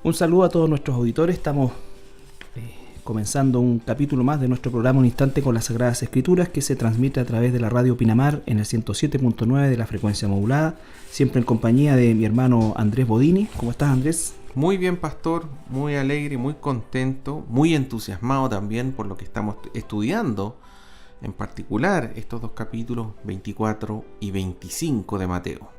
Un saludo a todos nuestros auditores. Estamos comenzando un capítulo más de nuestro programa Un Instante con las Sagradas Escrituras, que se transmite a través de la radio Pinamar en el 107.9 de la frecuencia modulada, siempre en compañía de mi hermano Andrés Bodini. ¿Cómo estás, Andrés? Muy bien, pastor, muy alegre, muy contento, muy entusiasmado también por lo que estamos estudiando, en particular estos dos capítulos 24 y 25 de Mateo.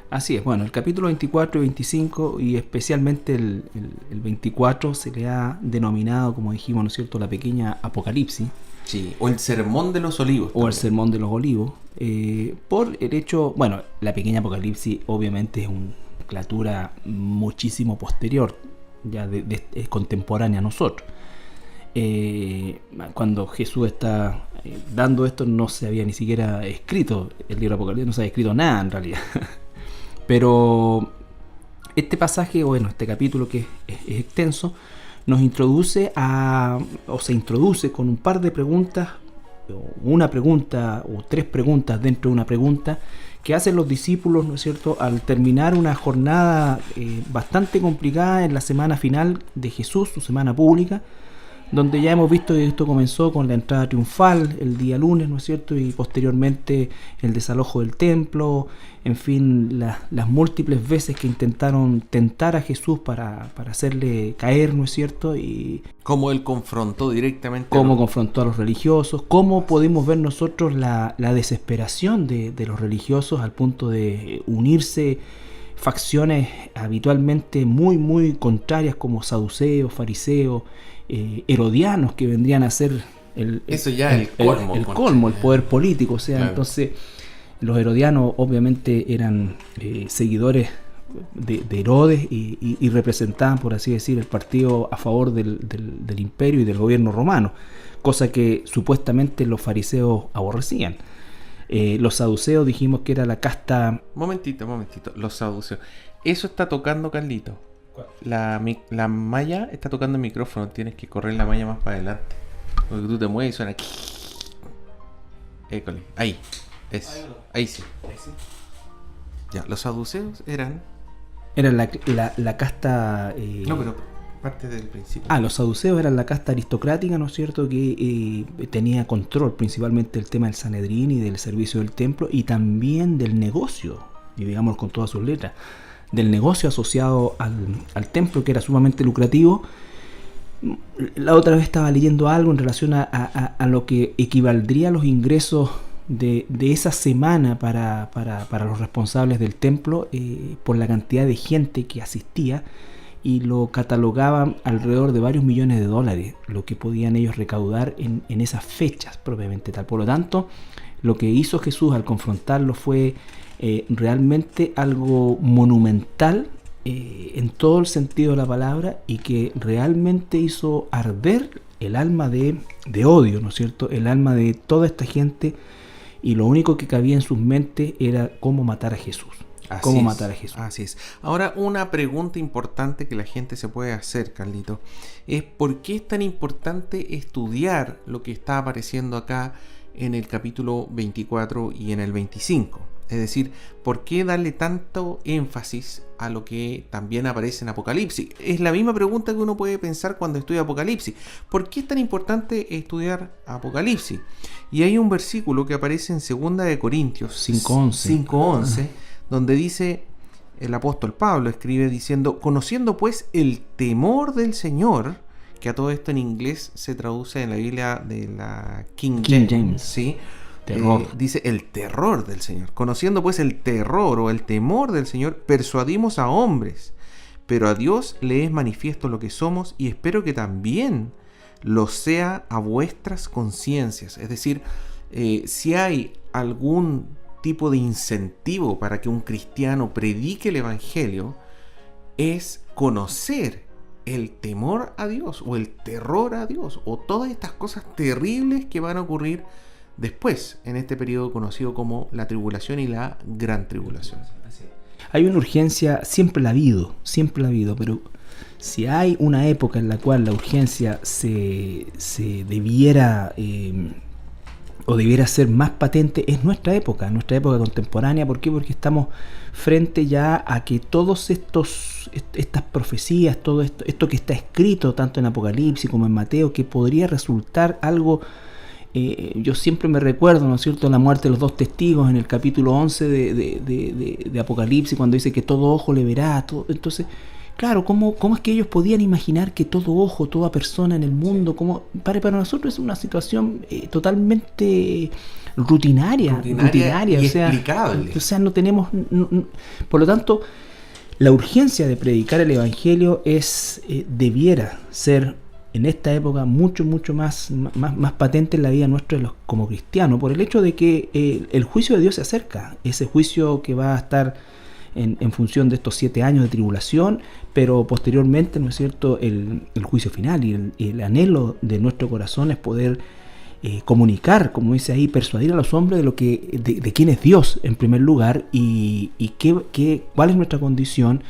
Así es, bueno, el capítulo 24 y 25 y especialmente el 24 se le ha denominado, como dijimos, ¿no es cierto?, la pequeña Apocalipsis. Sí, o el Sermón de los Olivos. O el Sermón de los Olivos, por el hecho, bueno, la pequeña Apocalipsis obviamente es una clatura muchísimo posterior, ya es contemporánea a nosotros. Cuando Jesús está dando esto no se había ni siquiera escrito el libro de Apocalipsis, no se había escrito nada en realidad. Pero este pasaje, bueno, este capítulo que es extenso, nos introduce se introduce con un par de preguntas, una pregunta o tres preguntas dentro de una pregunta que hacen los discípulos, ¿no es cierto?, al terminar una jornada bastante complicada en la semana final de Jesús, su semana pública, donde ya hemos visto que esto comenzó con la entrada triunfal el día lunes, ¿no es cierto?, y posteriormente el desalojo del templo, en fin, las múltiples veces que intentaron tentar a Jesús para hacerle caer, ¿no es cierto?, y cómo él confrontó directamente. Cómo confrontó a los religiosos, cómo podemos ver nosotros la desesperación de los religiosos al punto de unirse facciones habitualmente muy contrarias como saduceos, fariseos, herodianos, que vendrían a ser el poder político. O sea, claro. Entonces los herodianos obviamente eran seguidores de Herodes y representaban, por así decir, el partido a favor del imperio y del gobierno romano, cosa que supuestamente los fariseos aborrecían. Los saduceos dijimos que era la casta... Momentito, los saduceos. Eso está tocando, Carlito. La malla está tocando el micrófono. Tienes que correr la malla más para adelante, porque tú te mueves y suena aquí. École. Ahí sí. Ya, los saduceos eran la casta... No, pero parte del principio. Los saduceos eran la casta aristocrática, ¿no es cierto?, que tenía control principalmente del tema del Sanedrín y del servicio del templo y también del negocio, y digamos con todas sus letras, del negocio asociado al templo, que era sumamente lucrativo. La otra vez estaba leyendo algo en relación a lo que equivaldría a los ingresos de esa semana para los responsables del templo, por la cantidad de gente que asistía, y lo catalogaban alrededor de varios millones de dólares, lo que podían ellos recaudar en esas fechas propiamente tal. Por lo tanto, lo que hizo Jesús al confrontarlo fue realmente algo monumental en todo el sentido de la palabra, y que realmente hizo arder el alma de odio, ¿no es cierto?, el alma de toda esta gente, y lo único que cabía en sus mentes era cómo matar a Jesús. Así es. Ahora, una pregunta importante que la gente se puede hacer, Carlito, es ¿por qué es tan importante estudiar lo que está apareciendo acá en el capítulo 24 y en el 25? Es decir, ¿por qué darle tanto énfasis a lo que también aparece en Apocalipsis? Es la misma pregunta que uno puede pensar cuando estudia Apocalipsis. ¿Por qué es tan importante estudiar Apocalipsis? Y hay un versículo que aparece en 2 de Corintios 5:11, donde dice, el apóstol Pablo escribe diciendo: conociendo pues el temor del Señor, que a todo esto en inglés se traduce en la Biblia de la King James, ¿sí? Dice el terror del Señor. Conociendo pues el terror o el temor del Señor, persuadimos a hombres, pero a Dios le es manifiesto lo que somos, y espero que también lo sea a vuestras conciencias. Es decir, si hay algún tipo de incentivo para que un cristiano predique el evangelio, es conocer el temor a Dios o el terror a Dios, o todas estas cosas terribles que van a ocurrir después, en este periodo conocido como la tribulación y la gran tribulación. Hay una urgencia, siempre la ha habido, pero si hay una época en la cual la urgencia se debiera o debiera ser más patente, es nuestra época contemporánea. ¿Por qué? Porque estamos frente ya a que todos estas profecías, todo esto que está escrito tanto en Apocalipsis como en Mateo, que podría resultar algo, yo siempre me recuerdo, ¿no es cierto?, la muerte de los dos testigos en el capítulo 11 de Apocalipsis, cuando dice que todo ojo le verá, todo. Entonces, claro, ¿cómo es que ellos podían imaginar que todo ojo, toda persona en el mundo, para nosotros es una situación totalmente rutinaria y o sea, explicable. O sea, no tenemos... por lo tanto, la urgencia de predicar el Evangelio debiera ser en esta época mucho más patente en la vida nuestra como cristianos, por el hecho de que el juicio de Dios se acerca, ese juicio que va a estar en función de estos 7 años de tribulación, pero posteriormente, ¿no es cierto?, el juicio final, y el anhelo de nuestro corazón es poder comunicar, como dice ahí, persuadir a los hombres de quién es Dios en primer lugar, y cuál es nuestra condición,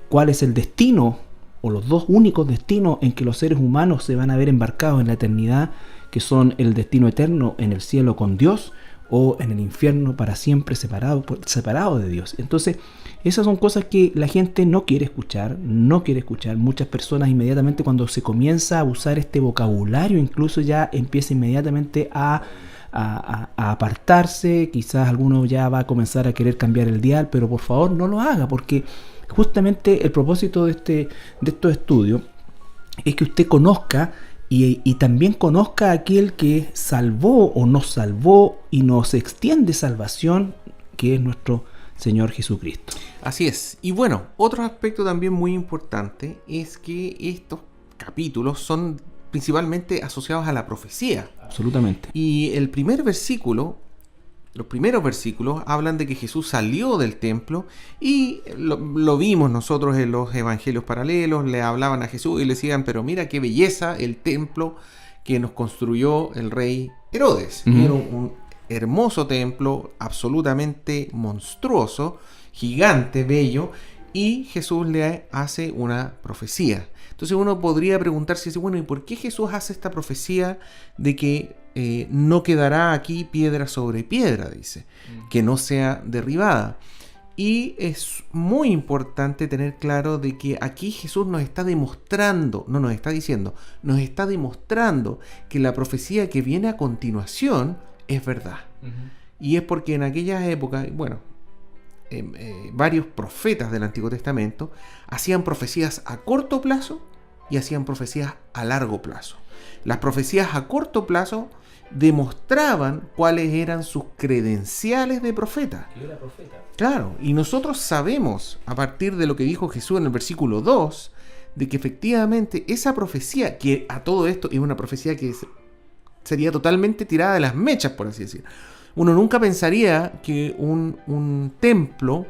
cuál es el destino o los dos únicos destinos en que los seres humanos se van a ver embarcados en la eternidad, que son el destino eterno en el cielo con Dios, o en el infierno para siempre separado de Dios. Entonces, esas son cosas que la gente no quiere escuchar. Muchas personas inmediatamente, cuando se comienza a usar este vocabulario, incluso ya empieza inmediatamente a apartarse. Quizás alguno ya va a comenzar a querer cambiar el dial, pero por favor no lo haga, porque justamente el propósito de estos estudios es que usted conozca y también conozca a aquel que salvó o nos salvó y nos extiende salvación, que es nuestro Señor Jesucristo. Así es. Y bueno, otro aspecto también muy importante es que estos capítulos son principalmente asociados a la profecía. Absolutamente. Y los primeros versículos hablan de que Jesús salió del templo, y lo vimos nosotros en los evangelios paralelos. Le hablaban a Jesús y le decían: pero mira qué belleza el templo que nos construyó el rey Herodes. Uh-huh. Era un hermoso templo, absolutamente monstruoso, gigante, bello, y Jesús le hace una profecía. Entonces uno podría preguntarse, bueno, ¿y por qué Jesús hace esta profecía de que no quedará aquí piedra sobre piedra? Dice, que no sea derribada. Y es muy importante tener claro de que aquí Jesús nos está demostrando, no nos está diciendo, nos está demostrando que la profecía que viene a continuación es verdad. Uh-huh. Y es porque en aquellas épocas, bueno, varios profetas del Antiguo Testamento hacían profecías a corto plazo y hacían profecías a largo plazo. Las profecías a corto plazo demostraban cuáles eran sus credenciales de profeta. ¿Qué era profeta? Claro, y nosotros sabemos, a partir de lo que dijo Jesús en el versículo 2, de que efectivamente esa profecía, que a todo esto es una profecía que sería totalmente tirada de las mechas, por así decir. Uno nunca pensaría que un templo,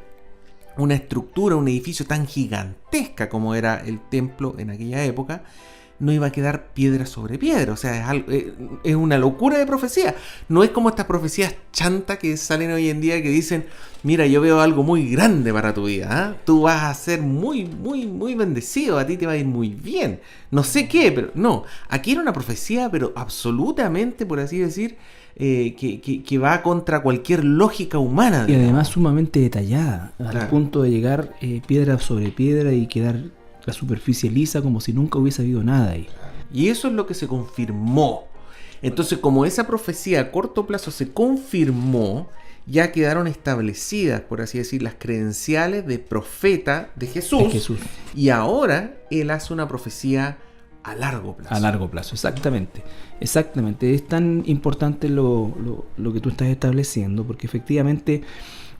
una estructura, un edificio tan gigantesca como era el templo en aquella época, no iba a quedar piedra sobre piedra. O sea, es una locura de profecía. No es como estas profecías chantas que salen hoy en día, que dicen: mira, yo veo algo muy grande para tu vida, ¿eh? Tú vas a ser muy bendecido, a ti te va a ir muy bien, no sé qué, pero no. Aquí era una profecía, pero absolutamente, por así decir, que va contra cualquier lógica humana. Y además sumamente detallada, al punto de llegar piedra sobre piedra y quedar la superficie lisa, como si nunca hubiese habido nada ahí. Y eso es lo que se confirmó. Entonces, como esa profecía a corto plazo se confirmó, ya quedaron establecidas, por así decir, las credenciales de profeta de Jesús. Y ahora él hace una profecía a largo plazo. A largo plazo, exactamente. Es tan importante lo que tú estás estableciendo, porque efectivamente,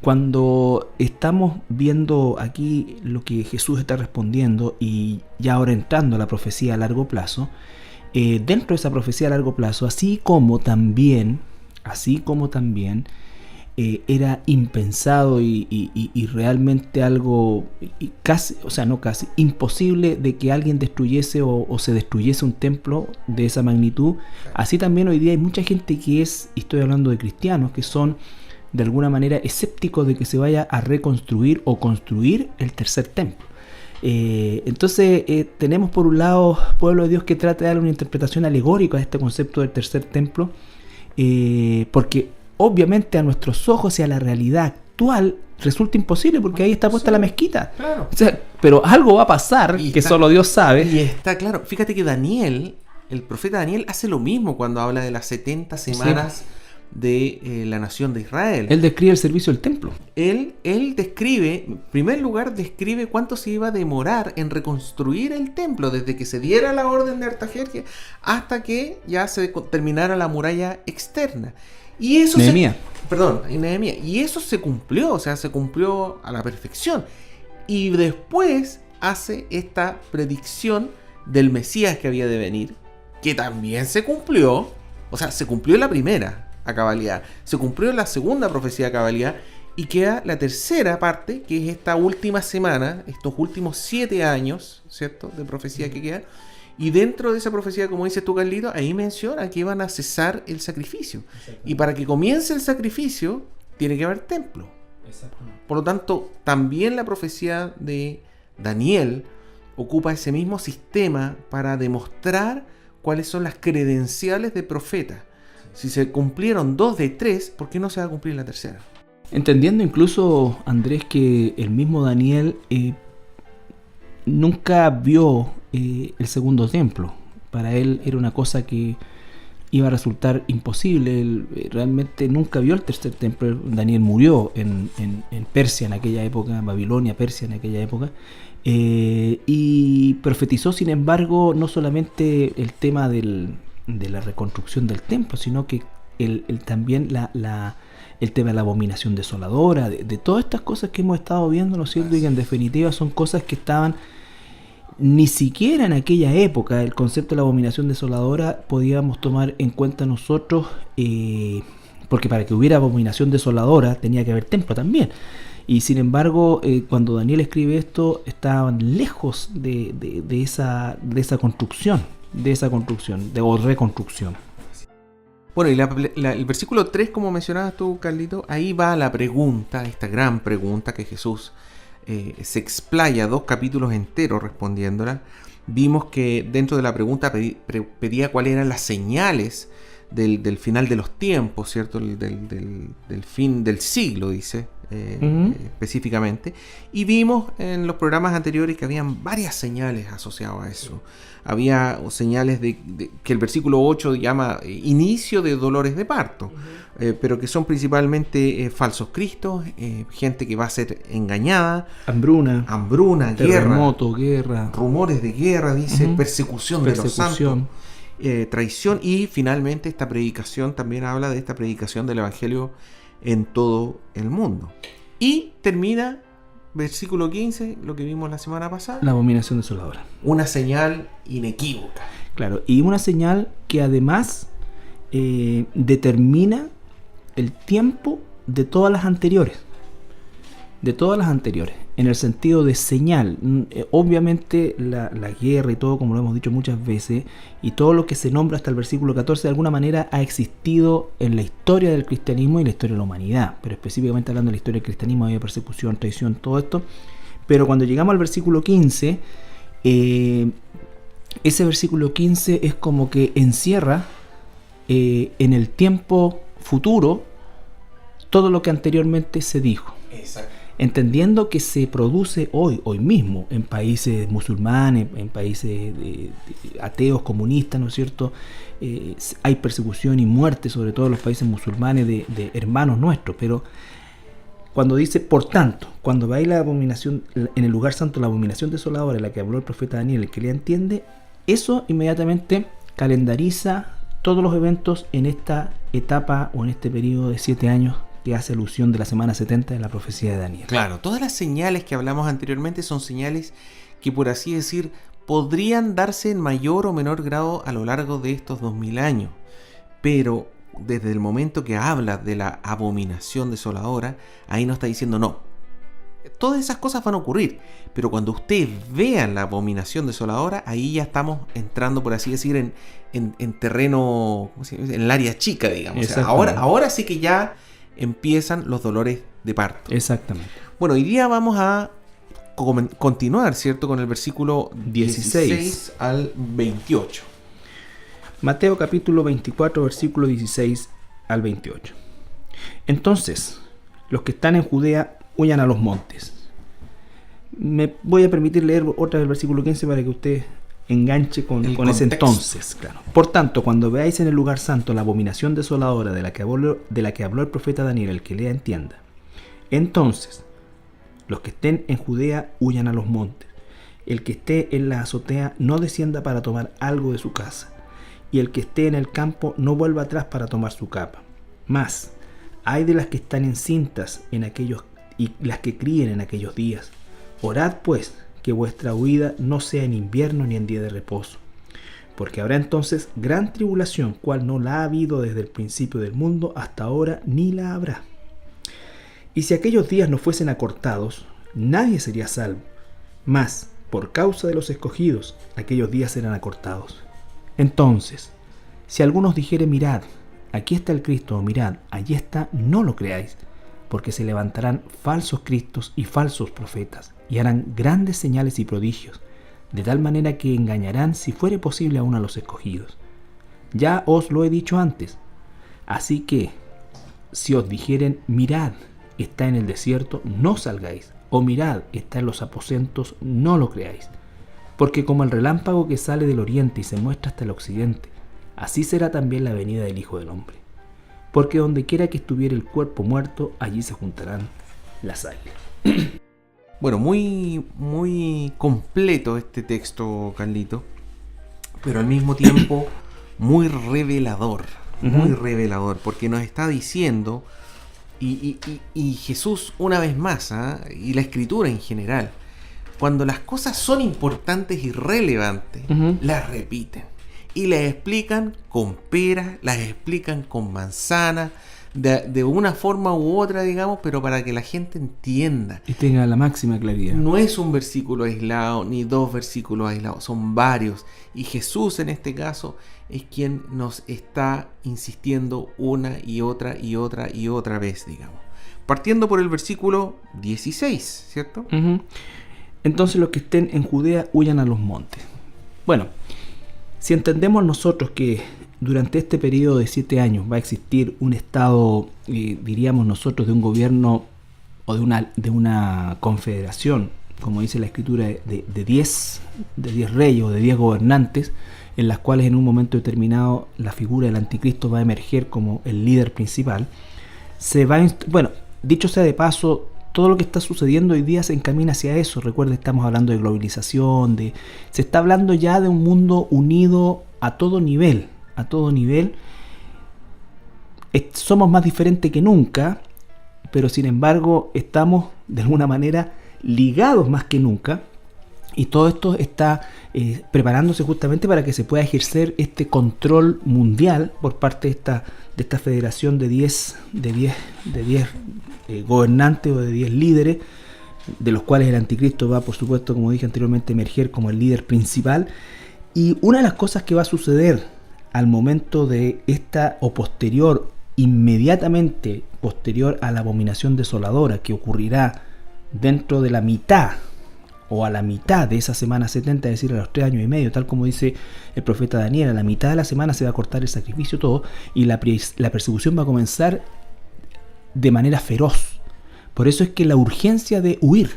cuando estamos viendo aquí lo que Jesús está respondiendo, y ya ahora entrando a la profecía a largo plazo, dentro de esa profecía a largo plazo, así como también era impensado y realmente algo casi, o sea, no casi, imposible de que alguien destruyese o se destruyese un templo de esa magnitud. Así también hoy día hay mucha gente que estoy hablando de cristianos, que son de alguna manera escépticos de que se vaya a reconstruir o construir el tercer templo. Entonces tenemos por un lado pueblo de Dios que trata de dar una interpretación alegórica a este concepto del tercer templo, porque obviamente a nuestros ojos y a la realidad actual resulta imposible, porque ahí está puesta la mezquita. Claro. O sea, pero algo va a pasar que solo Dios sabe. Y está claro. Fíjate que Daniel, el profeta Daniel, hace lo mismo cuando habla de las 70 semanas de la nación de Israel. Él describe el servicio del templo. Él describe, en primer lugar, describe cuánto se iba a demorar en reconstruir el templo, desde que se diera la orden de Artajerjes hasta que ya se terminara la muralla externa. Y eso Nehemías. Nehemías. Y eso se cumplió, o sea, se cumplió a la perfección. Y después hace esta predicción del Mesías que había de venir, que también se cumplió. O sea, se cumplió la primera a cabalidad, se cumplió la segunda profecía a cabalidad, y queda la tercera parte, que es esta última semana, estos últimos 7 años, ¿cierto?, de profecía que queda. Y dentro de esa profecía, como dices tú, Carlito, ahí menciona que iban a cesar el sacrificio. Y para que comience el sacrificio, tiene que haber templo. Por lo tanto, también la profecía de Daniel ocupa ese mismo sistema para demostrar cuáles son las credenciales de profeta. Si se cumplieron 2 de 3, ¿por qué no se va a cumplir la tercera? Entendiendo incluso, Andrés, que el mismo Daniel nunca vio el segundo templo. Para él era una cosa que iba a resultar imposible. Él realmente nunca vio el tercer templo. Daniel murió en Persia en aquella época, Babilonia, Persia en aquella época, y profetizó, sin embargo, no solamente el tema de la reconstrucción del templo, sino que también el tema de la abominación desoladora, de todas estas cosas que hemos estado viendo, ¿no es cierto? Y que en definitiva son cosas que estaban, ni siquiera en aquella época, el concepto de la abominación desoladora podíamos tomar en cuenta nosotros, porque para que hubiera abominación desoladora tenía que haber templo también. Y sin embargo, cuando Daniel escribe esto, estaban lejos de esa construcción, o reconstrucción. Bueno, y el versículo 3, como mencionabas tú, Carlito, ahí va la pregunta, esta gran pregunta que Jesús se explaya 2 capítulos enteros respondiéndola. Vimos que dentro de la pregunta pedía cuáles eran las señales del final de los tiempos, ¿cierto? Del fin del siglo, dice específicamente. Y vimos en los programas anteriores que habían varias señales asociadas a eso. Había señales que el versículo 8 llama inicio de dolores de parto, pero que son principalmente falsos cristos, gente que va a ser engañada, hambruna, terremoto, guerra, rumores de guerra, dice, persecución de los santos, traición, y finalmente esta predicación también habla de esta predicación del evangelio en todo el mundo. Y termina versículo 15, lo que vimos la semana pasada, la abominación desoladora, una señal inequívoca. Claro, y una señal que además determina el tiempo de todas las anteriores, en el sentido de señal. Obviamente la guerra y todo, como lo hemos dicho muchas veces, y todo lo que se nombra hasta el versículo 14 de alguna manera ha existido en la historia del cristianismo y la historia de la humanidad, pero específicamente hablando de la historia del cristianismo había persecución, traición, todo esto. Pero cuando llegamos al versículo 15, ese versículo 15 es como que encierra en el tiempo futuro todo lo que anteriormente se dijo. Exacto. Entendiendo que se produce hoy mismo, en países musulmanes, en países ateos, comunistas, ¿no es cierto? Hay persecución y muerte, sobre todo en los países musulmanes, de hermanos nuestros. Pero cuando dice, por tanto, cuando va la abominación, en el lugar santo, la abominación desoladora, en la que habló el profeta Daniel, el que le entiende, eso inmediatamente calendariza todos los eventos en esta etapa o en este periodo de 7 años que hace alusión de la semana 70 de la profecía de Daniel. Claro, todas las señales que hablamos anteriormente son señales que, por así decir, podrían darse en mayor o menor grado a lo largo de estos 2000 años. Pero desde el momento que habla de la abominación desoladora, ahí nos está diciendo no. Todas esas cosas van a ocurrir, pero cuando ustedes vean la abominación desoladora, ahí ya estamos entrando, por así decir, en terreno, ¿cómo se llama? En el área chica, digamos. O sea, ahora sí que ya empiezan los dolores de parto. Exactamente. Bueno, hoy día vamos a continuar, ¿cierto? Con el versículo 16 al 28. Mateo capítulo 24, versículo 16 al 28. Entonces, los que están en Judea huyan a los montes. Me voy a permitir leer otra del versículo 15 para que usted enganche con ese entonces. Claro. Por tanto, cuando veáis en el lugar santo la abominación desoladora de la que habló el profeta Daniel, el que lea entienda. Entonces, los que estén en Judea huyan a los montes. El que esté en la azotea no descienda para tomar algo de su casa. Y el que esté en el campo no vuelva atrás para tomar su capa. Mas, hay de las que están encintas en aquellos y las que críen en aquellos días. Orad pues, que vuestra huida no sea en invierno ni en día de reposo. Porque habrá entonces gran tribulación, cual no la ha habido desde el principio del mundo hasta ahora, ni la habrá. Y si aquellos días no fuesen acortados, nadie sería salvo. Mas, por causa de los escogidos, aquellos días serán acortados. Entonces, si algunos dijeren, mirad, aquí está el Cristo, o mirad, allí está, no lo creáis, porque se levantarán falsos cristos y falsos profetas, y harán grandes señales y prodigios, de tal manera que engañarán, si fuere posible, aún a los escogidos. Ya os lo he dicho antes. Así que, si os dijeren, mirad, está en el desierto, no salgáis, o mirad, está en los aposentos, no lo creáis. Porque como el relámpago que sale del oriente y se muestra hasta el occidente, así será también la venida del Hijo del Hombre. Porque donde quiera que estuviera el cuerpo muerto, allí se juntarán las sangre. Bueno, muy completo este texto, Carlito, pero al mismo tiempo muy revelador, porque nos está diciendo, y Jesús una vez más, y la Escritura en general, cuando las cosas son importantes y relevantes, las repiten. Y las explican con peras, las explican con manzanas, de una forma u otra, digamos, pero para que la gente entienda. Y tenga la máxima claridad. No es un versículo aislado, ni dos versículos aislados, son varios. Y Jesús en este caso es quien nos está insistiendo una y otra vez, digamos. Partiendo por el versículo 16, ¿cierto? Entonces los que estén en Judea huyan a los montes. Bueno, si entendemos nosotros que durante este periodo de 7 años va a existir un estado, diríamos nosotros, de un gobierno o de una confederación, como dice la Escritura, de 10 reyes o de 10 gobernantes, en las cuales en un momento determinado la figura del anticristo va a emerger como el líder principal, bueno, dicho sea de paso, todo lo que está sucediendo hoy día se encamina hacia eso. Recuerden, estamos hablando de globalización, se está hablando ya de un mundo unido a todo nivel. Somos más diferentes que nunca, pero sin embargo estamos de alguna manera ligados más que nunca, y todo esto está preparándose justamente para que se pueda ejercer este control mundial por parte de esta federación de 10 gobernantes o de 10 líderes, de los cuales el anticristo va, por supuesto, como dije anteriormente, a emerger como el líder principal. Y una de las cosas que va a suceder al momento de esta, o inmediatamente posterior a la abominación desoladora, que ocurrirá dentro de la mitad o a la mitad de esa semana 70, es decir, a los 3 años y medio, tal como dice el profeta Daniel, a la mitad de la semana se va a cortar el sacrificio todo, y la persecución va a comenzar de manera feroz. Por eso es que la urgencia de huir.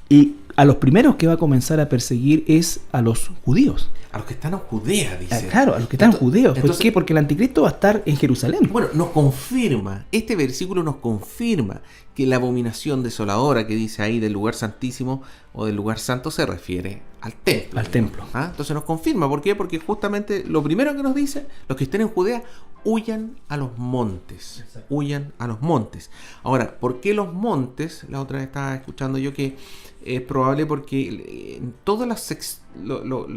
Y a los primeros que va a comenzar a perseguir es a los judíos. A los que están en Judea, dice. Claro, a los que están judíos. ¿Por qué? Porque el anticristo va a estar en Jerusalén. Bueno, nos confirma, este versículo nos confirma que la abominación desoladora que dice ahí del lugar santísimo o del lugar santo se refiere al templo. Al templo. Entonces nos confirma. ¿Por qué? Porque justamente lo primero que nos dice, los que estén en Judea, huyan a los montes. Exacto. Huyan a los montes. Ahora, ¿por qué los montes? La otra vez estaba escuchando yo que es probable porque en todas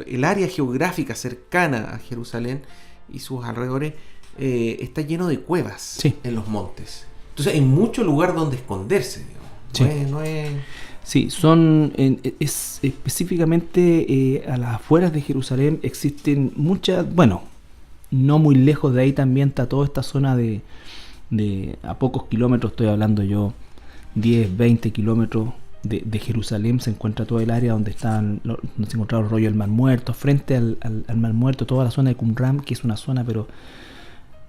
el área geográfica cercana a Jerusalén y sus alrededores está lleno de cuevas en los montes. Entonces hay mucho lugar donde esconderse, digamos. Sí, específicamente a las afueras de Jerusalén existen muchas, bueno, no muy lejos de ahí también está toda esta zona de a pocos kilómetros, estoy hablando yo, 10, 20 kilómetros de Jerusalén se encuentra todo el área donde se encontraron los rollos del Mar Muerto, frente al Mar Muerto, toda la zona de Qumran, que es una zona, pero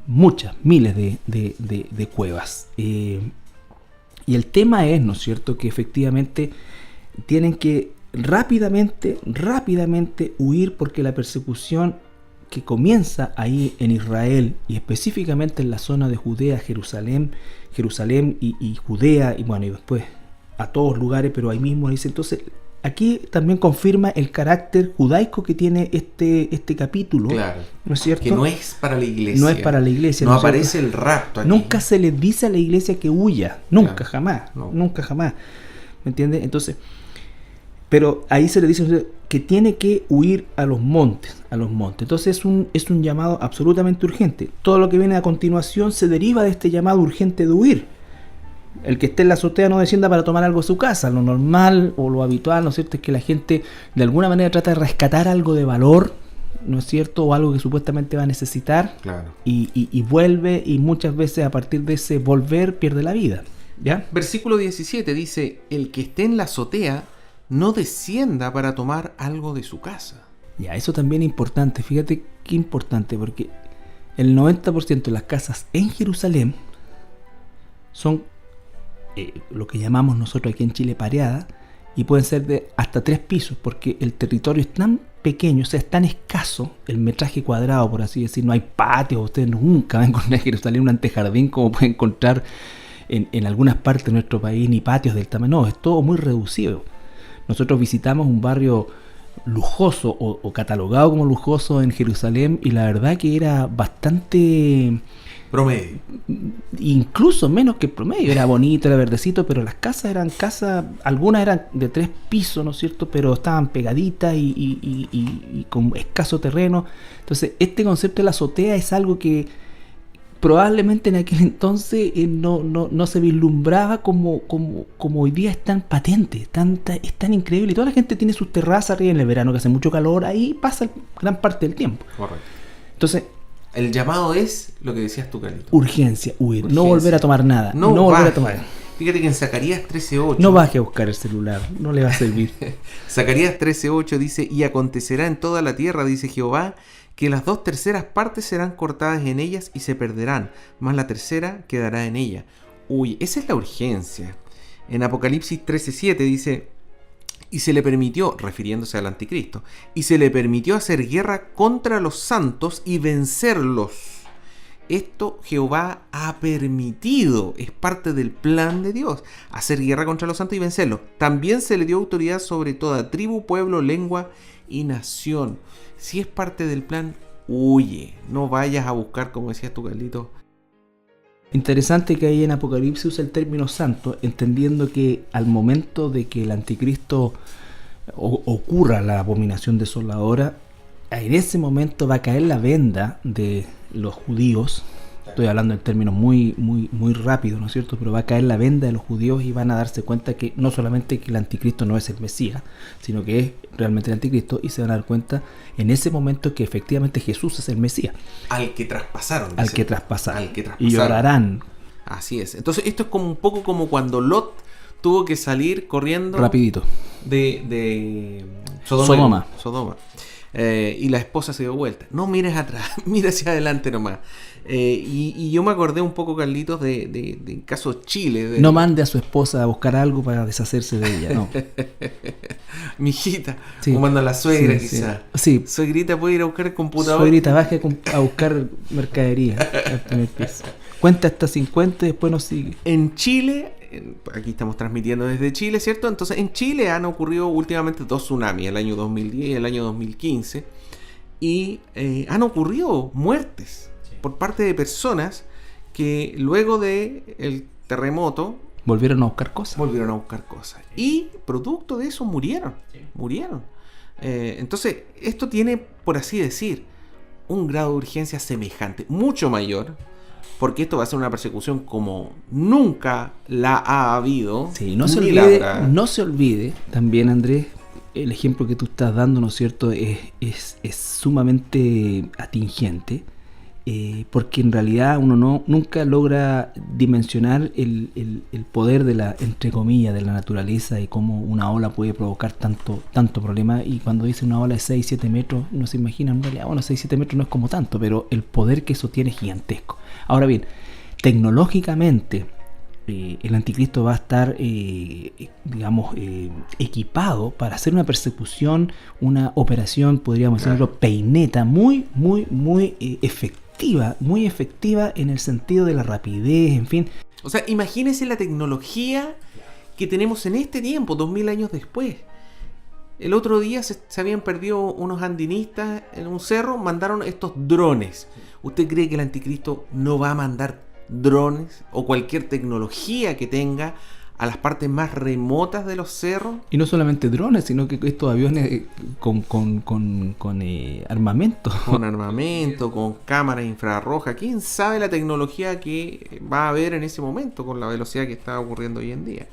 muchas, miles de cuevas. Y el tema es, ¿no es cierto?, que efectivamente tienen que rápidamente huir, porque la persecución que comienza ahí en Israel y específicamente en la zona de Judea, Jerusalén y Judea, y bueno, y después a todos lugares, pero ahí mismo dice. Entonces aquí también confirma el carácter judaico que tiene este capítulo, claro, ¿no es cierto? Que no es para la iglesia. No es para la iglesia. No aparece el rapto aquí. Nunca se le dice a la iglesia que huya, nunca, claro, jamás, no. Nunca jamás. ¿Me entiendes? Entonces, pero ahí se le dice que tiene que huir a los montes. Entonces es un llamado absolutamente urgente. Todo lo que viene a continuación se deriva de este llamado urgente de huir. El que esté en la azotea no descienda para tomar algo a su casa. Lo normal o lo habitual, ¿no es cierto?, es que la gente de alguna manera trata de rescatar algo de valor, ¿no es cierto?, o algo que supuestamente va a necesitar, claro, y vuelve, y muchas veces a partir de ese volver pierde la vida, ¿ya? Versículo 17 dice: el que esté en la azotea no descienda para tomar algo de su casa. Ya, eso también es importante. Fíjate qué importante, porque el 90% de las casas en Jerusalén son lo que llamamos nosotros aquí en Chile pareadas, y pueden ser de hasta 3 pisos, porque el territorio es tan pequeño, o sea, es tan escaso el metraje cuadrado, por así decir. No hay patios, ustedes nunca van a encontrar en Jerusalén un antejardín como pueden encontrar en algunas partes de nuestro país, ni patios del tamaño. No, es todo muy reducido. Nosotros visitamos un barrio lujoso o catalogado como lujoso en Jerusalén, y la verdad que era bastante promedio, incluso menos que promedio. Era bonito, era verdecito, pero las casas eran algunas eran de 3 pisos, ¿no es cierto?, pero estaban pegaditas y con escaso terreno. Entonces este concepto de la azotea es algo que probablemente en aquel entonces no se vislumbraba como hoy día es tan patente, es tan increíble. Y toda la gente tiene sus terrazas arriba en el verano, que hace mucho calor, ahí pasa gran parte del tiempo. Correcto. Entonces, el llamado es lo que decías tú, Carlito. Urgencia, huir, no volver a tomar nada, no volver a tomar. Fíjate que en Zacarías 13:8... No baje a buscar el celular, no le va a servir. Zacarías 13:8 dice: y acontecerá en toda la tierra, dice Jehová, que las 2/3 partes serán cortadas en ellas y se perderán, mas la tercera quedará en ella. Uy, esa es la urgencia. En Apocalipsis 13:7 dice: y se le permitió, refiriéndose al anticristo, y se le permitió hacer guerra contra los santos y vencerlos. Esto Jehová ha permitido, es parte del plan de Dios, hacer guerra contra los santos y vencerlos. También se le dio autoridad sobre toda tribu, pueblo, lengua y nación. Si es parte del plan, huye, no vayas a buscar, como decías tú, Carlito. Interesante que ahí en Apocalipsis usa el término santo, entendiendo que al momento de que el anticristo ocurra la abominación desoladora, en ese momento va a caer la venda de los judíos. Estoy hablando en términos muy rápidos, ¿no es cierto? Pero va a caer la venda de los judíos y van a darse cuenta que no solamente que el anticristo no es el Mesías, sino que es realmente el anticristo, y se van a dar cuenta en ese momento que efectivamente Jesús es el Mesías. Al que traspasaron. Al que traspasaron. Y llorarán. Así es. Entonces esto es como un poco como cuando Lot tuvo que salir corriendo rapidito de Sodoma. Y la esposa se dio vuelta. No mires atrás, mira hacia adelante nomás. Y yo me acordé un poco, Carlitos, de caso Chile. No mande a su esposa a buscar algo para deshacerse de ella, no. Mi hijita, sí. O manda a la suegra, sí, quizás. Sí. Suegrita puede ir a buscar el computador. Suegrita, baje a buscar mercadería al primer piso. Cuenta hasta 50 y después nos sigue. En Chile, aquí estamos transmitiendo desde Chile, ¿cierto? Entonces en Chile han ocurrido últimamente 2 tsunamis, el año 2010 y el año 2015, y han ocurrido muertes por parte de personas que luego del terremoto volvieron a buscar cosas. Y producto de eso murieron. Entonces esto tiene, por así decir, un grado de urgencia semejante, mucho mayor, porque esto va a ser una persecución como nunca la ha habido. Sí, no se olvide también, Andrés, el ejemplo que tú estás dando, ¿no es cierto?, es sumamente atingente. porque en realidad uno nunca logra dimensionar el poder de la, entre comillas, de la naturaleza y cómo una ola puede provocar tanto problema. Y cuando dice una ola de 6-7 metros, uno se imagina, en realidad, bueno, 6-7 metros no es como tanto, pero el poder que eso tiene es gigantesco. Ahora bien, tecnológicamente, el anticristo va a estar, equipado para hacer una persecución, una operación, podríamos decirlo, peineta, muy efectiva en el sentido de la rapidez, en fin. O sea, imagínense la tecnología que tenemos en este tiempo, 2000 años después. El otro día se habían perdido unos andinistas en un cerro, mandaron estos drones. ¿Usted cree que el anticristo no va a mandar drones o cualquier tecnología que tenga a las partes más remotas de los cerros? Y no solamente drones, sino que estos aviones con armamento. Con armamento, con cámaras infrarrojas. ¿Quién sabe la tecnología que va a haber en ese momento con la velocidad que está ocurriendo hoy en día?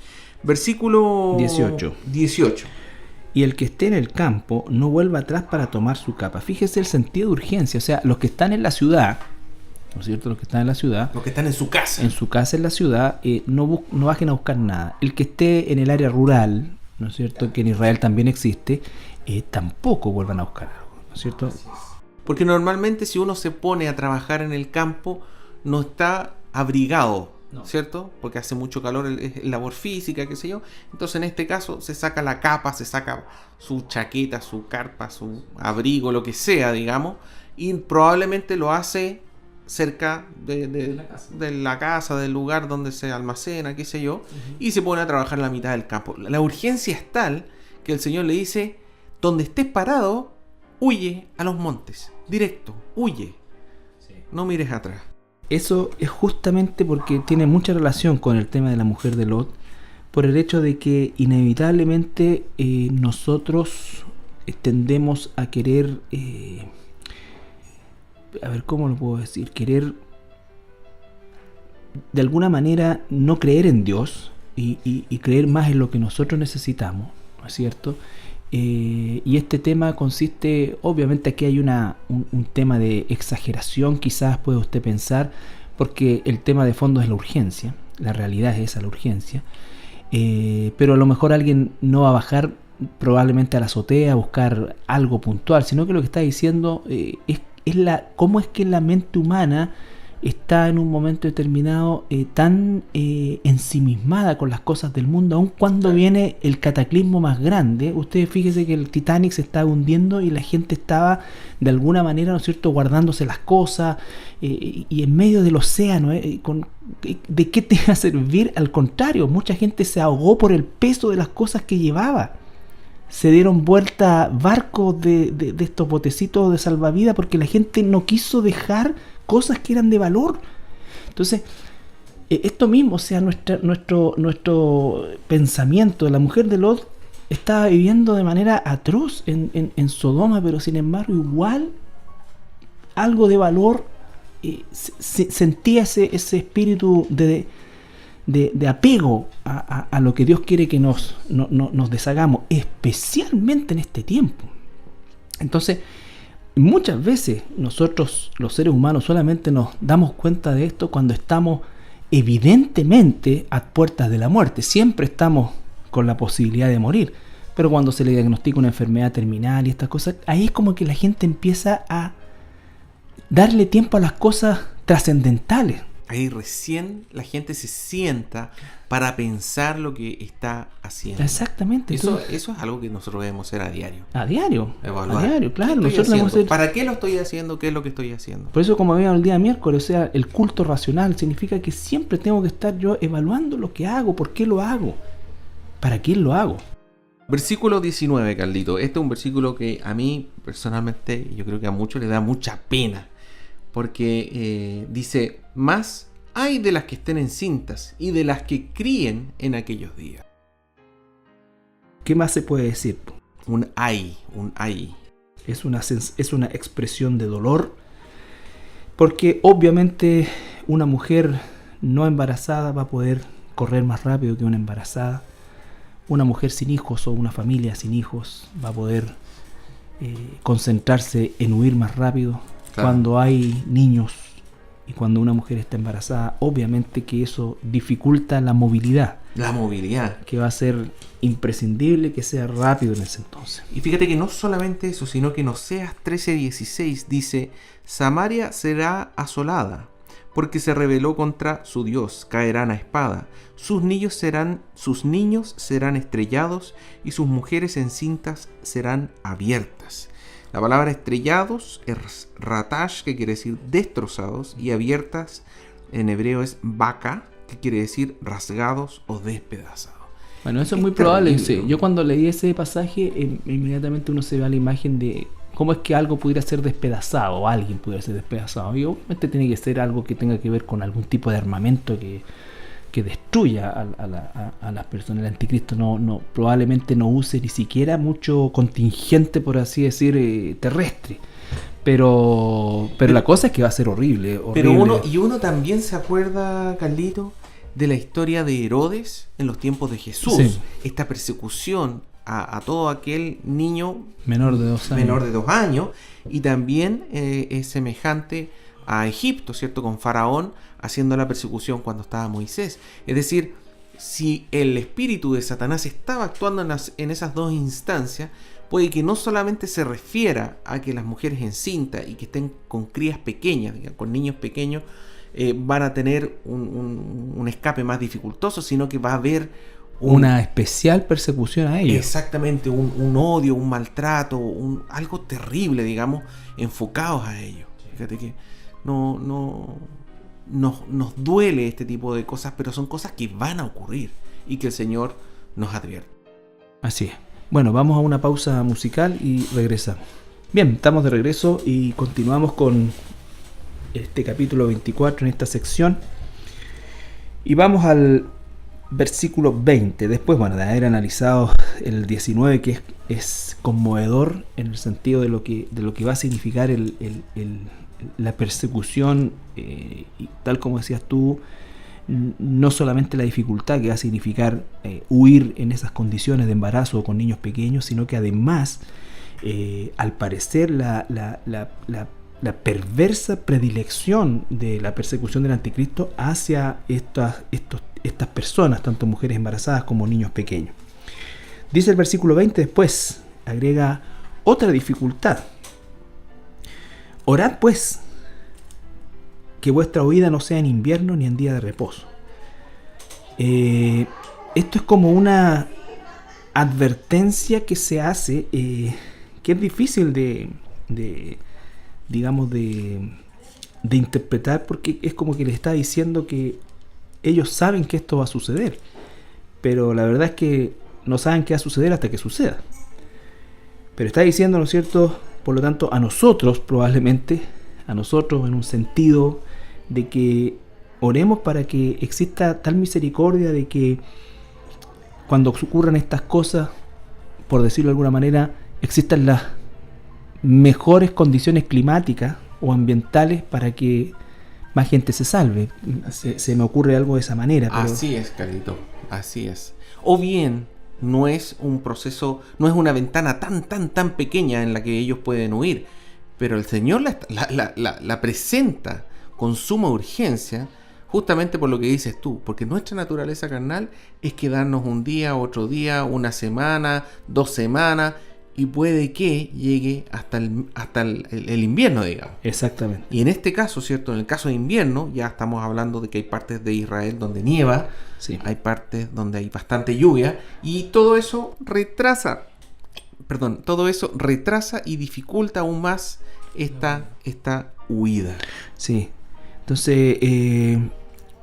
Versículo 18. Y el que esté en el campo no vuelva atrás para tomar su capa. Fíjese el sentido de urgencia. O sea, los que están en la ciudad, ¿no es cierto? Los que están en la ciudad. Los que están en su casa. En su casa, en la ciudad, no bajen a buscar nada. El que esté en el área rural, ¿no es cierto? Que en Israel también existe, tampoco vuelvan a buscar algo, ¿no es cierto? Porque normalmente si uno se pone a trabajar en el campo, no está abrigado, no. ¿Cierto? Porque hace mucho calor, es labor física, qué sé yo. Entonces en este caso se saca la capa, se saca su chaqueta, su carpa, su abrigo, lo que sea, digamos. Y probablemente lo hace cerca de la casa, del lugar donde se almacena, qué sé yo, y se pone a trabajar en la mitad del campo. La urgencia es tal que el Señor le dice, donde estés parado, huye a los montes, directo, huye, no mires atrás. Eso es justamente porque tiene mucha relación con el tema de la mujer de Lot, por el hecho de que inevitablemente nosotros tendemos a querer... ¿cómo lo puedo decir? Querer de alguna manera no creer en Dios y creer más en lo que nosotros necesitamos, ¿no es cierto? Y este tema consiste, obviamente aquí hay un tema de exageración, quizás puede usted pensar, porque el tema de fondo es la urgencia, la realidad es esa, la urgencia, pero a lo mejor alguien no va a bajar probablemente a la azotea a buscar algo puntual, sino que lo que está diciendo es cómo es que la mente humana está en un momento determinado tan ensimismada con las cosas del mundo, aun cuando viene el cataclismo más grande. Ustedes fíjense que el Titanic se estaba hundiendo y la gente estaba de alguna manera, ¿no es cierto?, guardándose las cosas y en medio del océano. ¿De qué te va a servir? Al contrario, mucha gente se ahogó por el peso de las cosas que llevaba. Se dieron vuelta barcos de estos botecitos de salvavidas porque la gente no quiso dejar cosas que eran de valor. Entonces, esto mismo, o sea, nuestro pensamiento de la mujer de Lot estaba viviendo de manera atroz en Sodoma, pero sin embargo igual algo de valor, sentía ese espíritu de apego a lo que Dios quiere que nos deshagamos, especialmente en este tiempo. Entonces, muchas veces nosotros, los seres humanos, solamente nos damos cuenta de esto cuando estamos evidentemente a puertas de la muerte. Siempre estamos con la posibilidad de morir, pero cuando se le diagnostica una enfermedad terminal y estas cosas, ahí es como que la gente empieza a darle tiempo a las cosas trascendentales. Ahí recién la gente se sienta para pensar lo que está haciendo. Exactamente. Eso es algo que nosotros debemos hacer a diario. Evaluar. A diario, claro. ¿Para qué lo estoy haciendo? ¿Qué es lo que estoy haciendo? Por eso, como vimos el día miércoles, o sea, el culto racional significa que siempre tengo que estar yo evaluando lo que hago, por qué lo hago, para quién lo hago. Versículo 19, Carlito. Este es un versículo que a mí, personalmente, yo creo que a muchos les da mucha pena. Porque dice, más hay de las que estén encintas y de las que críen en aquellos días. ¿Qué más se puede decir? Un hay. Es una expresión de dolor, porque obviamente una mujer no embarazada va a poder correr más rápido que una embarazada. Una mujer sin hijos o una familia sin hijos va a poder concentrarse en huir más rápido cuando hay niños y cuando una mujer está embarazada, obviamente que eso dificulta la movilidad. La movilidad. Que va a ser imprescindible que sea rápido en ese entonces. Y fíjate que no solamente eso, sino que en Oseas 13:16 dice: Samaria será asolada, porque se rebeló contra su Dios, caerán a espada. Sus niños serán estrellados y sus mujeres encintas serán abiertas. La palabra estrellados es ratash, que quiere decir destrozados, y abiertas en hebreo es baka, que quiere decir rasgados o despedazados. Bueno, eso es muy probable. Sí. Yo cuando leí ese pasaje, inmediatamente uno se ve a la imagen de cómo es que algo pudiera ser despedazado, o alguien pudiera ser despedazado. Y obviamente tiene que ser algo que tenga que ver con algún tipo de armamento que destruya a las personas. El anticristo probablemente no use ni siquiera mucho contingente, por así decir, terrestre. Pero la cosa es que va a ser horrible. Pero uno también se acuerda, Carlito, de la historia de Herodes en los tiempos de Jesús. Sí. Esta persecución a todo aquel niño menor de 2 años. Y también es semejante a Egipto, ¿cierto? Con Faraón haciendo la persecución cuando estaba Moisés. Es decir, si el espíritu de Satanás estaba actuando en esas dos instancias, puede que no solamente se refiera a que las mujeres encintas y que estén con crías pequeñas, con niños pequeños, van a tener un escape más dificultoso, sino que va a haber una especial persecución a ellos. Exactamente, un odio, un maltrato, algo terrible, digamos, enfocados a ellos. Fíjate que nos duele este tipo de cosas, pero son cosas que van a ocurrir y que el Señor nos advierte. Así es. Bueno, vamos a una pausa musical y regresamos. Bien, estamos de regreso y continuamos con este capítulo 24 en esta sección. Y vamos al versículo 20. Después, bueno, de haber analizado el 19, que es conmovedor en el sentido de lo que va a significar la persecución, y tal como decías tú, no solamente la dificultad que va a significar huir en esas condiciones de embarazo o con niños pequeños, sino que además, al parecer, la perversa predilección de la persecución del anticristo hacia estas personas, tanto mujeres embarazadas como niños pequeños. Dice el versículo 20, después agrega otra dificultad. Orad pues, que vuestra huida no sea en invierno ni en día de reposo. Esto es como una advertencia que se hace, que es difícil de interpretar, porque es como que le está diciendo que ellos saben que esto va a suceder, pero la verdad es que no saben qué va a suceder hasta que suceda. Pero está diciendo, ¿no es cierto?, por lo tanto, a nosotros probablemente, a nosotros en un sentido de que oremos para que exista tal misericordia de que cuando ocurran estas cosas, por decirlo de alguna manera, existan las mejores condiciones climáticas o ambientales para que más gente se salve. Se me ocurre algo de esa manera. Pero... Así es, Carlito, así es. O bien, no es un proceso, no es una ventana tan pequeña en la que ellos pueden huir, pero el Señor la presenta con suma urgencia, justamente por lo que dices tú, porque nuestra naturaleza carnal es quedarnos un día, otro día, una semana, 2 semanas, y puede que llegue hasta el invierno, digamos. Exactamente. Y en este caso, ¿cierto? En el caso de invierno, ya estamos hablando de que hay partes de Israel donde nieva, sí. Hay partes donde hay bastante lluvia, y todo eso retrasa y dificulta aún más esta huida. Sí. Entonces,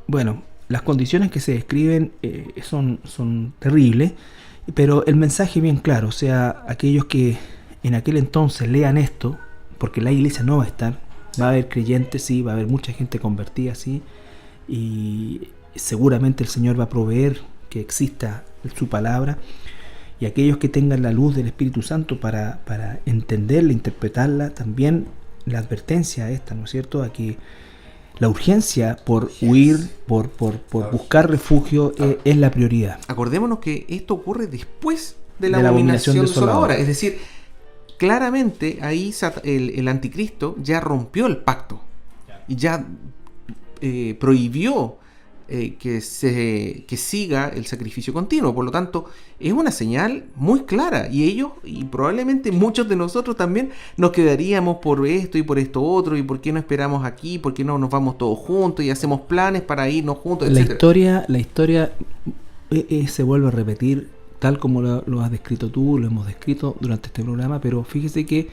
bueno, las condiciones que se describen son terribles. Pero el mensaje es bien claro, o sea, aquellos que en aquel entonces lean esto, porque la iglesia no va a estar, va a haber creyentes, sí, va a haber mucha gente convertida, sí, y seguramente el Señor va a proveer que exista su palabra, y aquellos que tengan la luz del Espíritu Santo para entenderla, interpretarla, también la advertencia esta, ¿no es cierto?, a que la urgencia por huir, por buscar refugio, es la prioridad. Acordémonos que esto ocurre después de la abominación desoladora. Es decir, claramente ahí el anticristo ya rompió el pacto y ya prohibió que siga el sacrificio continuo. Por lo tanto, es una señal muy clara, y ellos, y probablemente muchos de nosotros también, nos quedaríamos por esto y por esto otro, y por qué no esperamos aquí, por qué no nos vamos todos juntos y hacemos planes para irnos juntos, etc. La historia se vuelve a repetir tal como lo has descrito tú, lo hemos descrito durante este programa, pero fíjese que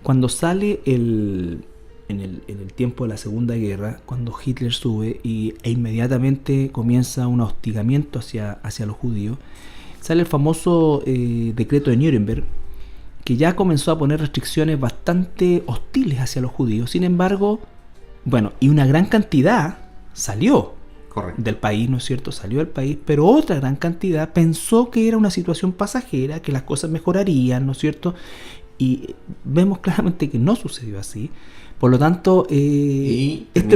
cuando sale en el tiempo de la Segunda Guerra, cuando Hitler sube e inmediatamente comienza un hostigamiento hacia los judíos, sale el famoso decreto de Nuremberg, que ya comenzó a poner restricciones bastante hostiles hacia los judíos. Sin embargo, y una gran cantidad salió del país, ¿no es cierto? Salió del país, pero otra gran cantidad pensó que era una situación pasajera, que las cosas mejorarían, ¿no es cierto? Y vemos claramente que no sucedió así. Por lo tanto,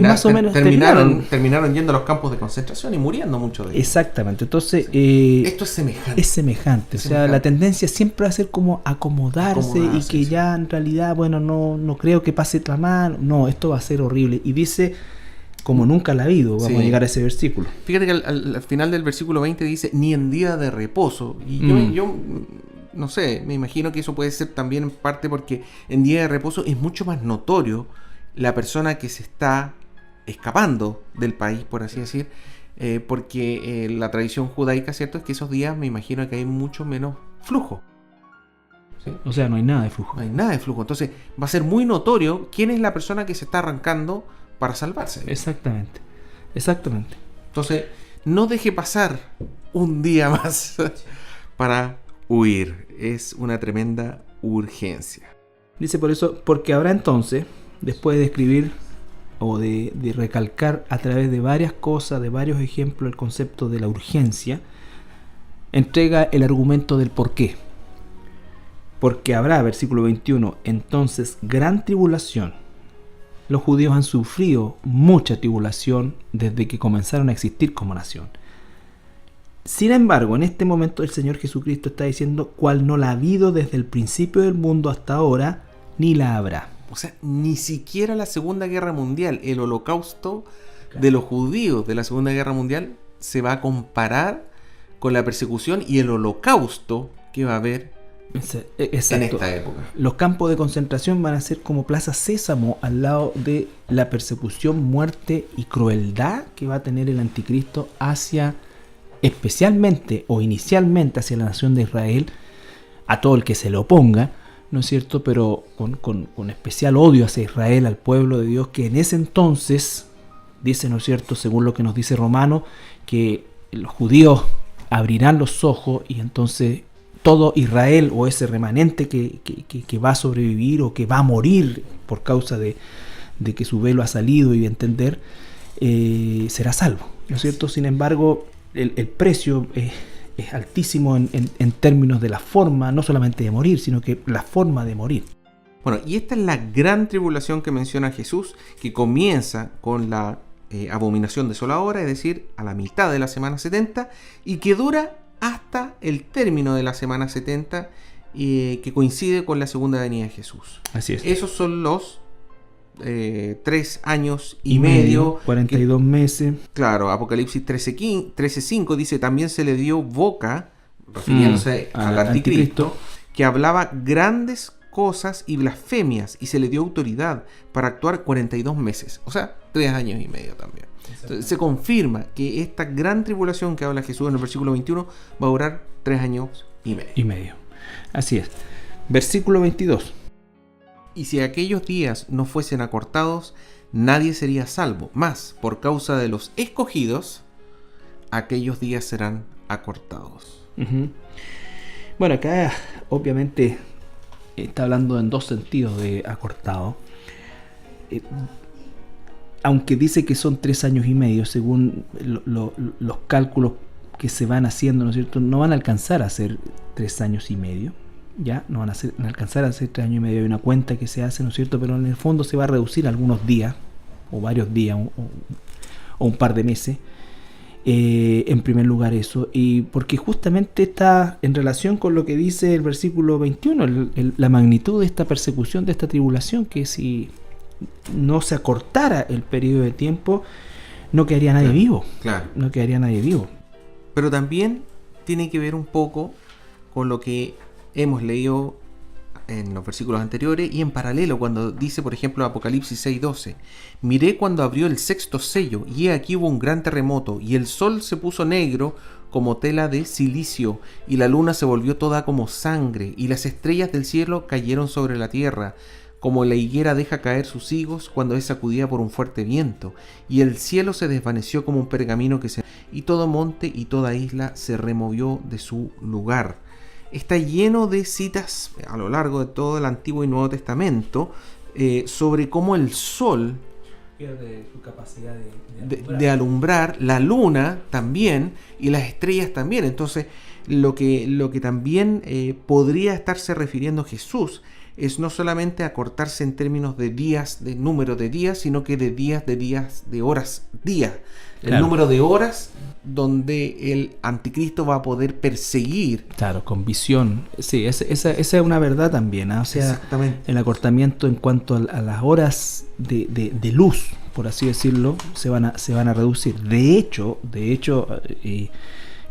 más o menos terminaron yendo a los campos de concentración y muriendo muchos de ellos. Exactamente. Entonces, esto es semejante. Es semejante. O sea, la tendencia siempre va a ser como acomodarse y que ya en realidad, no creo que pase otra mano. No, esto va a ser horrible. Y dice, como nunca la ha habido, vamos a llegar a ese versículo. Fíjate que al final del versículo 20 dice, ni en día de reposo. Y yo no sé, me imagino que eso puede ser también en parte porque en día de reposo es mucho más notorio la persona que se está escapando del país, por así decir, porque la tradición judaica, ¿cierto?, es que esos días me imagino que hay mucho menos flujo. ¿Sí? O sea, no hay nada de flujo. No hay nada de flujo. Entonces va a ser muy notorio quién es la persona que se está arrancando para salvarse. Exactamente. Entonces, no deje pasar un día más para huir. Es una tremenda urgencia. Dice por eso, porque habrá entonces, después de escribir o de recalcar a través de varias cosas, de varios ejemplos, el concepto de la urgencia, entrega el argumento del por qué. Porque habrá, versículo 21, entonces gran tribulación. Los judíos han sufrido mucha tribulación desde que comenzaron a existir como nación. Sin embargo, en este momento el Señor Jesucristo está diciendo cuál no la ha habido desde el principio del mundo hasta ahora, ni la habrá. O sea, ni siquiera la Segunda Guerra Mundial, el holocausto de los judíos de la Segunda Guerra Mundial se va a comparar con la persecución y el holocausto que va a haber en esta época. Los campos de concentración van a ser como Plaza Sésamo al lado de la persecución, muerte y crueldad que va a tener el anticristo especialmente o inicialmente hacia la nación de Israel, a todo el que se le oponga, ¿no es cierto? Pero con especial odio hacia Israel, al pueblo de Dios, que en ese entonces, dice, ¿no es cierto?, según lo que nos dice Romano, que los judíos abrirán los ojos y entonces todo Israel o ese remanente que va a sobrevivir o que va a morir por causa de que su velo ha salido y de entender, será salvo, ¿no es cierto? Sin embargo, el precio es altísimo en términos de la forma, no solamente de morir, sino que la forma de morir. Bueno, y esta es la gran tribulación que menciona Jesús, que comienza con la abominación desoladora, es decir, a la mitad de la semana 70, y que dura hasta el término de la semana 70, que coincide con la segunda venida de Jesús. Así es. Esos son los 3 años y medio, 42 meses. Claro, Apocalipsis 13:5 dice, también se le dio boca, refiriéndose al anticristo, que hablaba grandes cosas y blasfemias, y se le dio autoridad para actuar 42 meses, o sea, 3 años y medio también. Entonces, se confirma que esta gran tribulación que habla Jesús en el versículo 21 va a durar 3 años y medio. Así es. Versículo 22. Y si aquellos días no fuesen acortados, nadie sería salvo. Mas, por causa de los escogidos, aquellos días serán acortados. Uh-huh. Bueno, acá obviamente está hablando en dos sentidos de acortado. Aunque dice que son 3 años y medio, según los cálculos que se van haciendo, ¿no es cierto? No van a alcanzar a ser 3 años y medio. Ya no van a alcanzar a ser 3 años y medio. Hay una cuenta que se hace, ¿no es cierto? Pero en el fondo se va a reducir algunos días, o varios días, o un par de meses. En primer lugar eso, y porque justamente está en relación con lo que dice el versículo 21, la magnitud de esta persecución, de esta tribulación, que si no se acortara el periodo de tiempo, no quedaría nadie vivo. Claro. No quedaría nadie vivo. Pero también tiene que ver un poco con lo que hemos leído en los versículos anteriores y en paralelo cuando dice, por ejemplo, Apocalipsis 6:12: miré cuando abrió el sexto sello, y he aquí hubo un gran terremoto, y el sol se puso negro como tela de cilicio, y la luna se volvió toda como sangre, y las estrellas del cielo cayeron sobre la tierra, como la higuera deja caer sus higos cuando es sacudida por un fuerte viento, y el cielo se desvaneció como un pergamino y todo monte y toda isla se removió de su lugar. Está lleno de citas a lo largo de todo el Antiguo y Nuevo Testamento sobre cómo el sol pierde su capacidad de alumbrar, la luna también y las estrellas también. Entonces, lo que también podría estarse refiriendo Jesús es no solamente acortarse en términos de días, de número de días, sino que de días, de horas, día. El claro. Número de horas donde el anticristo va a poder perseguir. Claro, con visión. Sí, esa es una verdad también, ¿eh? O sea, exactamente, el acortamiento en cuanto a las horas de luz, por así decirlo, se van a reducir. De hecho,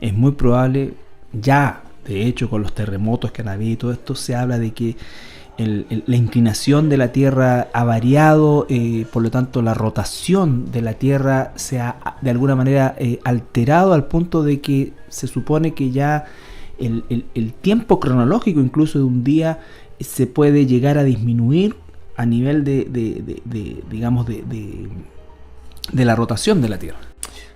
es muy probable, ya, de hecho, con los terremotos que han habido y todo esto, se habla de que la inclinación de la Tierra ha variado, por lo tanto la rotación de la Tierra se ha de alguna manera alterado al punto de que se supone que ya el tiempo cronológico incluso de un día se puede llegar a disminuir a nivel de la rotación de la Tierra.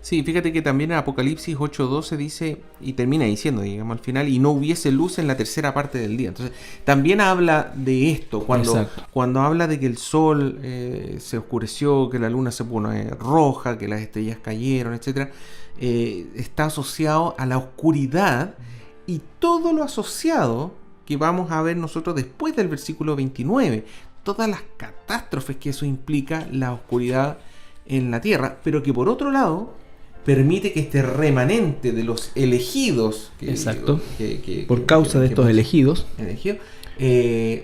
Sí, fíjate que también en Apocalipsis 8:12 dice, y termina diciendo, digamos, al final, y no hubiese luz en la tercera parte del día. Entonces, también habla de esto, cuando habla de que el sol se oscureció, que la luna se pone roja, que las estrellas cayeron, etcétera, está asociado a la oscuridad y todo lo asociado que vamos a ver nosotros después del versículo 29. Todas las catástrofes que eso implica, la oscuridad en la tierra, pero que por otro lado permite que este remanente de los elegidos, por causa de estos elegidos,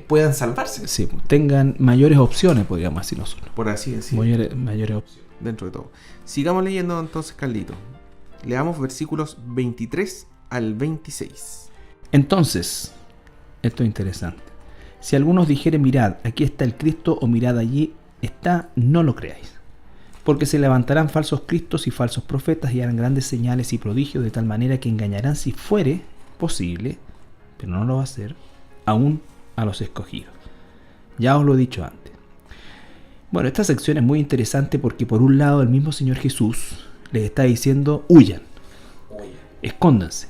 puedan salvarse. Sí, tengan mayores opciones, podríamos decir nosotros. Por así decirlo. Mayores opciones. Dentro de todo. Sigamos leyendo entonces, Carlito. Leamos versículos 23 al 26. Entonces, esto es interesante. Si algunos dijeren, mirad, aquí está el Cristo, o mirad, allí está, no lo creáis. Porque se levantarán falsos cristos y falsos profetas y harán grandes señales y prodigios, de tal manera que engañarán, si fuere posible, pero no lo va a hacer, aún a los escogidos. Ya os lo he dicho antes. Bueno, esta sección es muy interesante porque por un lado el mismo Señor Jesús les está diciendo, huyan, escóndanse,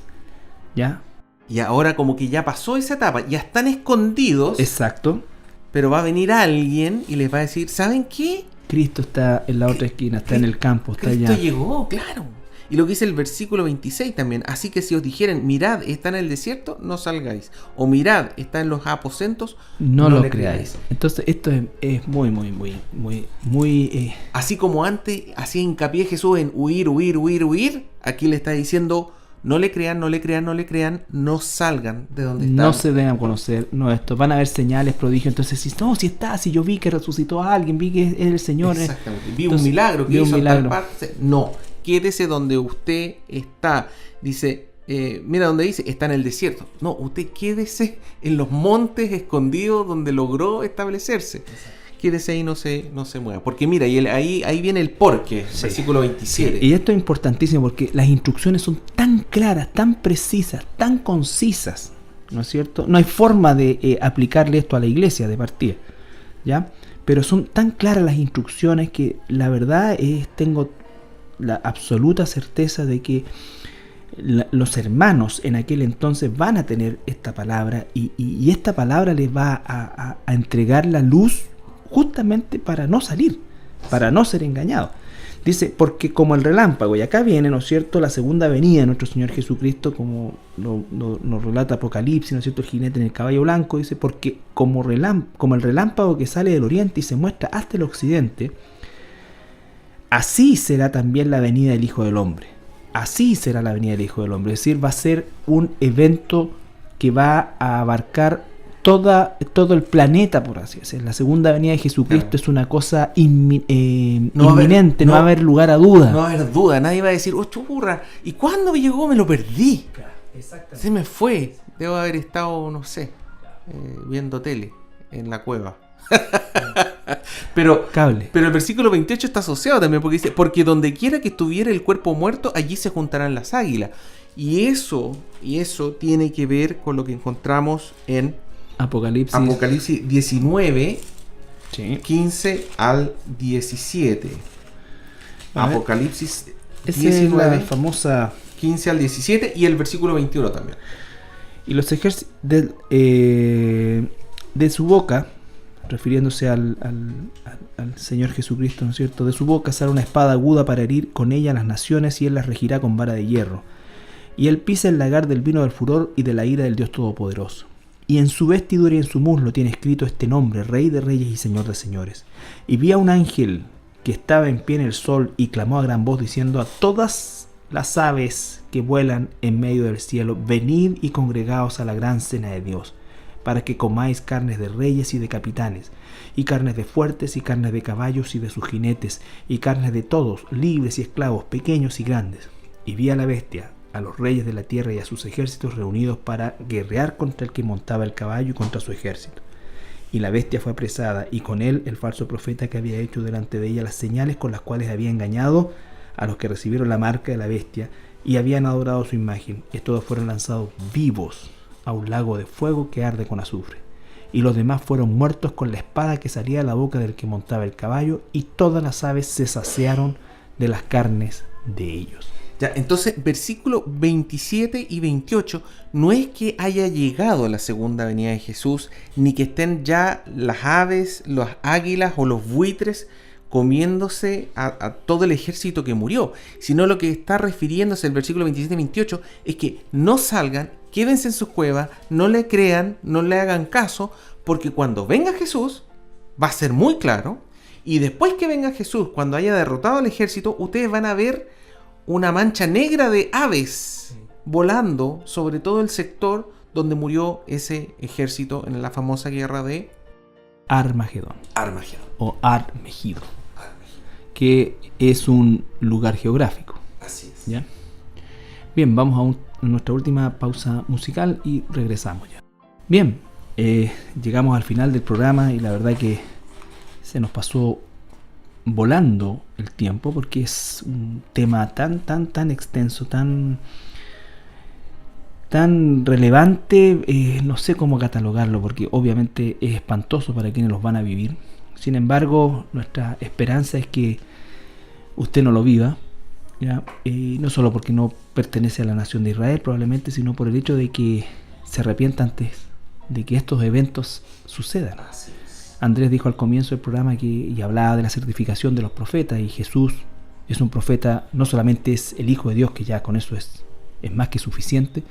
¿ya? Y ahora como que ya pasó esa etapa, ya están escondidos. Exacto. Pero va a venir alguien y les va a decir, ¿saben qué? Cristo está en la otra esquina, está en el campo, está allá. Cristo llegó, claro. Y lo que dice el versículo 26 también. Así que si os dijeren, mirad, está en el desierto, no salgáis. O mirad, está en los aposentos, no lo creáis. Entonces esto es muy... Así como antes hacía hincapié Jesús en huir, aquí le está diciendo, no le crean, no salgan de donde están. No se den a conocer, no esto. Van a haber señales, prodigios. Entonces, si yo vi que resucitó a alguien, vi que es el Señor. Exactamente. Vi un milagro que hizo en tal parte. No, quédese donde usted está. Dice, mira donde dice, está en el desierto. No, usted quédese en los montes escondidos donde logró establecerse. Exacto. Quédese ahí, no se mueva. Porque mira, y ahí viene el porqué, versículo 27. Sí. Y esto es importantísimo porque las instrucciones son tan claras, tan precisas, tan concisas, ¿no es cierto? No hay forma de aplicarle esto a la iglesia de partida, ¿ya? Pero son tan claras las instrucciones que la verdad tengo la absoluta certeza de que los hermanos en aquel entonces van a tener esta palabra y esta palabra les va a entregar la luz justamente para no salir, para no ser engañado. Dice, porque como el relámpago, y acá viene, ¿no es cierto?, la segunda venida de nuestro Señor Jesucristo, como nos relata Apocalipsis, ¿no es cierto?, el jinete en el caballo blanco, dice, porque como el relámpago que sale del oriente y se muestra hasta el occidente, así será también la venida del Hijo del Hombre. así será la venida del Hijo del Hombre. Es decir, va a ser un evento que va a abarcar todo el planeta, por así decirlo. La segunda venida de Jesucristo es una cosa inminente, no va a haber lugar a duda. No va a haber duda, nadie va a decir, oh churra, ¿y cuándo me llegó? Me lo perdí. Se me fue. Debo haber estado, no sé, viendo tele en la cueva. Pero el versículo 28 está asociado también, porque dice, porque donde quiera que estuviera el cuerpo muerto, allí se juntarán las águilas. Y eso tiene que ver con lo que encontramos en Apocalipsis 19, sí. 15 al 17. Apocalipsis 19, es la famosa 15 al 17 y el versículo 21 también. Y los ejércitos de su boca, refiriéndose al Señor Jesucristo, ¿no es cierto? De su boca sale una espada aguda para herir con ella a las naciones, y él las regirá con vara de hierro. Y él pisa el lagar del vino del furor y de la ira del Dios Todopoderoso. Y en su vestidura y en su muslo tiene escrito este nombre: Rey de Reyes y Señor de Señores. Y vi a un ángel que estaba en pie en el sol y clamó a gran voz diciendo a todas las aves que vuelan en medio del cielo: venid y congregaos a la gran cena de Dios, para que comáis carnes de reyes y de capitanes, y carnes de fuertes, y carnes de caballos y de sus jinetes, y carnes de todos, libres y esclavos, pequeños y grandes. Y vi a la bestia, a los reyes de la tierra y a sus ejércitos reunidos para guerrear contra el que montaba el caballo y contra su ejército. Y la bestia fue apresada, y con él el falso profeta que había hecho delante de ella las señales con las cuales había engañado a los que recibieron la marca de la bestia y habían adorado su imagen. Y todos fueron lanzados vivos a un lago de fuego que arde con azufre. Y los demás fueron muertos con la espada que salía de la boca del que montaba el caballo, y todas las aves se saciaron de las carnes de ellos. Ya, entonces, versículo 27 y 28, no es que haya llegado la segunda venida de Jesús, ni que estén ya las aves, las águilas o los buitres comiéndose a todo el ejército que murió, sino lo que está refiriéndose el versículo 27 y 28 es que no salgan, quédense en sus cuevas, no le crean, no le hagan caso, porque cuando venga Jesús va a ser muy claro, y después que venga Jesús, cuando haya derrotado al ejército, ustedes van a ver una mancha negra de aves volando sobre todo el sector donde murió ese ejército en la famosa guerra de Armagedón. O Armegido, que es un lugar geográfico. Así es. ¿Ya? Bien, vamos a nuestra última pausa musical y regresamos ya. Bien, llegamos al final del programa y la verdad que se nos pasó volando el tiempo, porque es un tema tan extenso, tan relevante, no sé cómo catalogarlo, porque obviamente es espantoso para quienes los van a vivir. Sin embargo, nuestra esperanza es que usted no lo viva, ¿ya? No solo porque no pertenece a la nación de Israel probablemente, sino por el hecho de que se arrepienta antes de que estos eventos sucedan. Andrés dijo al comienzo del programa y hablaba de la certificación de los profetas, y Jesús es un profeta, no solamente es el Hijo de Dios, que ya con eso es más que suficiente,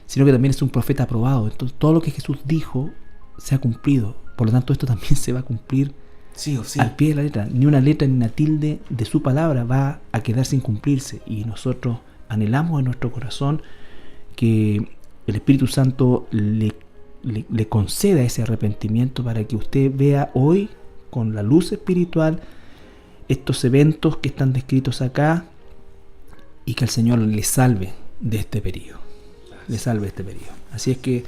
sino que también es un profeta aprobado. Entonces todo lo que Jesús dijo se ha cumplido, por lo tanto esto también se va a cumplir sí o sí, al pie de la letra. Ni una letra ni una tilde de su palabra va a quedar sin cumplirse, y nosotros anhelamos en nuestro corazón que el Espíritu Santo le conceda ese arrepentimiento para que usted vea hoy con la luz espiritual estos eventos que están descritos acá, y que el Señor le salve de este periodo. Así es que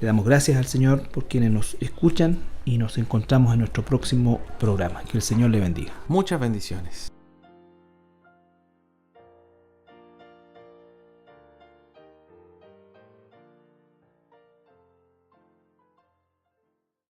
le damos gracias al Señor por quienes nos escuchan, y nos encontramos en nuestro próximo programa. Que el Señor le bendiga. Muchas bendiciones.